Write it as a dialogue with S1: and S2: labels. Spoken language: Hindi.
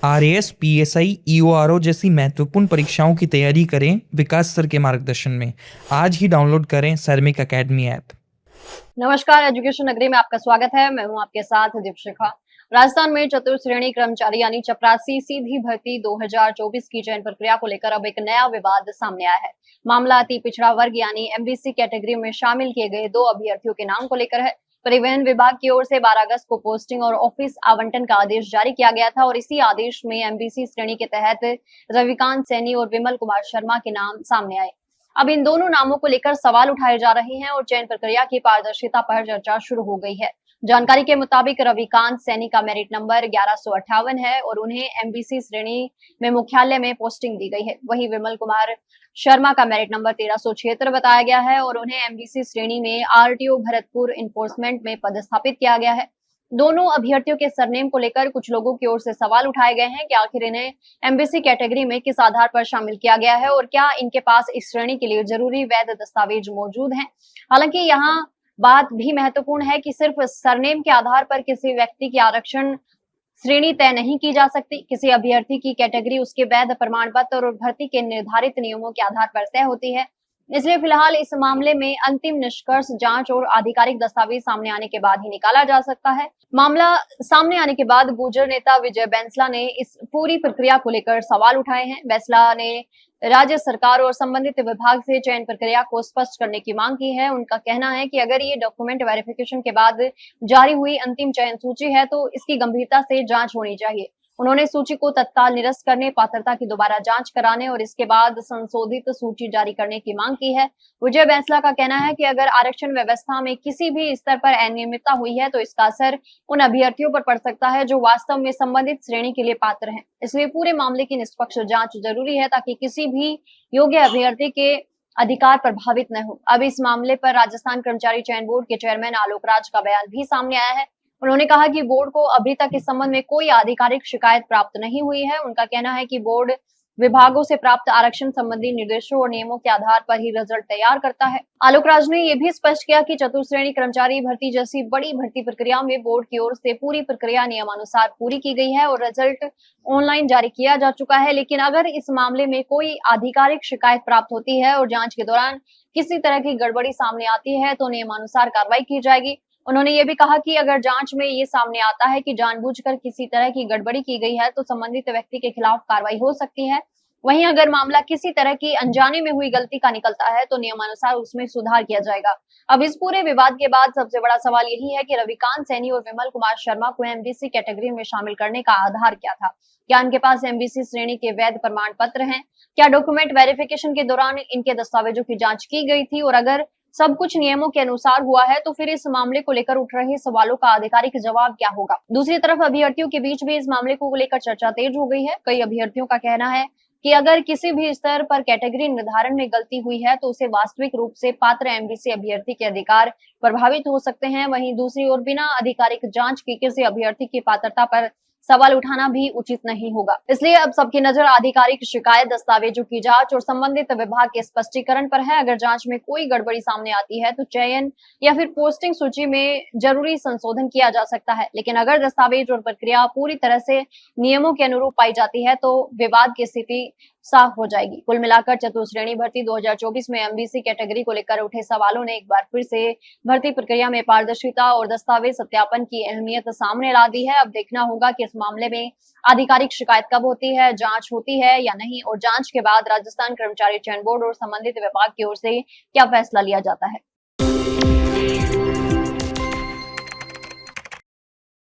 S1: आरएएस, पीएसआई, ईओआरओ जैसी महत्वपूर्ण परीक्षाओं की तैयारी करें विकास सर के मार्गदर्शन में। आज ही डाउनलोड करें सैरमिक अकेडमी ऐप।
S2: नमस्कार, एजुकेशन नगरी में आपका स्वागत है। मैं हूं आपके साथ दीपशिखा। राजस्थान में चतुर्थ श्रेणी कर्मचारी यानी चपरासी सीधी भर्ती 2024 की चयन प्रक्रिया को लेकर अब एक नया विवाद सामने आया है। मामला अति पिछड़ा वर्ग यानी एमबीसी कैटेगरी में शामिल किए गए 2 अभ्यर्थियों के नाम को लेकर है। परिवहन विभाग की ओर से 12 अगस्त को पोस्टिंग और ऑफिस आवंटन का आदेश जारी किया गया था और इसी आदेश में एमबीसी श्रेणी के तहत रविकांत सैनी और विमल कुमार शर्मा के नाम सामने आए। अब इन दोनों नामों को लेकर सवाल उठाए जा रहे हैं और चयन प्रक्रिया की पारदर्शिता पर चर्चा शुरू हो गई है। जानकारी के मुताबिक रविकांत सैनी का मेरिट नंबर 1158 है और उन्हें एमबीसी श्रेणी में मुख्यालय में पोस्टिंग दी गई है। वहीं विमल कुमार शर्मा का मेरिट नंबर 1376 बताया गया है और उन्हें एमबीसी श्रेणी में आरटीओ भरतपुर इन्फोर्समेंट में पदस्थापित किया गया है। दोनों अभ्यर्थियों के सरनेम को लेकर कुछ लोगों की ओर से सवाल उठाए गए हैं कि आखिर इन्हें एमबीसी कैटेगरी में किस आधार पर शामिल किया गया है और क्या इनके पास इस श्रेणी के लिए जरूरी वैध दस्तावेज मौजूद हैं। हालांकि यहाँ बात भी महत्वपूर्ण है कि सिर्फ सरनेम के आधार पर किसी व्यक्ति की आरक्षण श्रेणी तय नहीं की जा सकती। किसी अभ्यर्थी की कैटेगरी उसके वैध प्रमाण पत्र और भर्ती के निर्धारित नियमों के आधार पर तय होती है। इसलिए फिलहाल इस मामले में अंतिम निष्कर्ष जांच और आधिकारिक दस्तावेज सामने आने के बाद ही निकाला जा सकता है। मामला सामने आने के बाद गुर्जर नेता विजय बैंसला ने इस पूरी प्रक्रिया को लेकर सवाल उठाए हैं। बैंसला ने राज्य सरकार और संबंधित विभाग से चयन प्रक्रिया को स्पष्ट करने की मांग की है। उनका कहना है कि अगर ये डॉक्यूमेंट वेरिफिकेशन के बाद जारी हुई अंतिम चयन सूची है तो इसकी गंभीरता से जांच होनी चाहिए। उन्होंने सूची को तत्काल निरस्त करने, पात्रता की दोबारा जांच कराने और इसके बाद संशोधित सूची जारी करने की मांग की है। विजय बैंसला का कहना है कि अगर आरक्षण व्यवस्था में किसी भी स्तर पर अनियमितता हुई है तो इसका असर उन अभ्यर्थियों पर पड़ सकता है जो वास्तव में संबंधित श्रेणी के लिए पात्र हैं। इसलिए पूरे मामले की निष्पक्ष जांच जरूरी है ताकि किसी भी योग्य अभ्यर्थी के अधिकार प्रभावित न हो। अब इस मामले पर राजस्थान कर्मचारी चयन बोर्ड के चेयरमैन आलोक राज का बयान भी सामने आया है। उन्होंने कहा कि बोर्ड को अभी तक इस संबंध में कोई आधिकारिक शिकायत प्राप्त नहीं हुई है। उनका कहना है कि बोर्ड विभागों से प्राप्त आरक्षण संबंधी निर्देशों और नियमों के आधार पर ही रिजल्ट तैयार करता है। आलोक राज ने यह भी स्पष्ट किया कि चतुर्थ श्रेणी कर्मचारी भर्ती जैसी बड़ी भर्ती प्रक्रिया में बोर्ड की ओर से पूरी प्रक्रिया नियमानुसार पूरी की गई है और रिजल्ट ऑनलाइन जारी किया जा चुका है। लेकिन अगर इस मामले में कोई आधिकारिक शिकायत प्राप्त होती है और जांच के दौरान किसी तरह की गड़बड़ी सामने आती है तो नियमानुसार कार्रवाई की जाएगी। उन्होंने ये भी कहा कि अगर जांच में ये सामने आता है कि जानबूझकर किसी तरह की गड़बड़ी की गई है तो संबंधित व्यक्ति के खिलाफ कार्रवाई हो सकती है। वहीं अगर मामला किसी तरह की अनजाने में हुई गलती का निकलता है तो नियमानुसार उसमें सुधार किया जाएगा। अब इस पूरे विवाद के बाद सबसे बड़ा सवाल यही है कि रविकांत सैनी और विमल कुमार शर्मा को एमबीसी कैटेगरी में शामिल करने का आधार क्या था। क्या इनके पास एमबीसी श्रेणी के वैध प्रमाण पत्र हैं? क्या डॉक्यूमेंट वेरिफिकेशन के दौरान इनके दस्तावेजों की जांच की गई थी? और अगर सब कुछ नियमों के अनुसार हुआ है तो फिर इस मामले को लेकर उठ रहे सवालों का आधिकारिक जवाब क्या होगा। दूसरी तरफ अभ्यर्थियों के बीच भी इस मामले को लेकर चर्चा तेज हो गई है। कई अभ्यर्थियों का कहना है कि अगर किसी भी स्तर पर कैटेगरी निर्धारण में गलती हुई है तो उसे वास्तविक रूप से पात्र एमबीसी अभ्यर्थी के अधिकार प्रभावित हो सकते हैं। वहीं दूसरी ओर बिना आधिकारिक जांच के किसी अभ्यर्थी की पात्रता पर सवाल उठाना भी उचित नहीं होगा। इसलिए अब सबकी नजर आधिकारिक शिकायत, दस्तावेजों की जांच और संबंधित विभाग के स्पष्टीकरण पर है। अगर जांच में कोई गड़बड़ी सामने आती है तो चयन या फिर पोस्टिंग सूची में जरूरी संशोधन किया जा सकता है। लेकिन अगर दस्तावेज और प्रक्रिया पूरी तरह से नियमों के अनुरूप पाई जाती है तो विवाद की स्थिति साफ हो जाएगी। कुल मिलाकर चतुर्थ श्रेणी भर्ती 2024 में एमबीसी कैटेगरी को लेकर उठे सवालों ने एक बार फिर से भर्ती प्रक्रिया में पारदर्शिता और दस्तावेज सत्यापन की अहमियत सामने ला दी है। अब देखना होगा कि इस मामले में आधिकारिक शिकायत कब होती है, जांच होती है या नहीं और जांच के बाद राजस्थान कर्मचारी चयन बोर्ड और संबंधित विभाग की ओर से क्या फैसला लिया जाता है।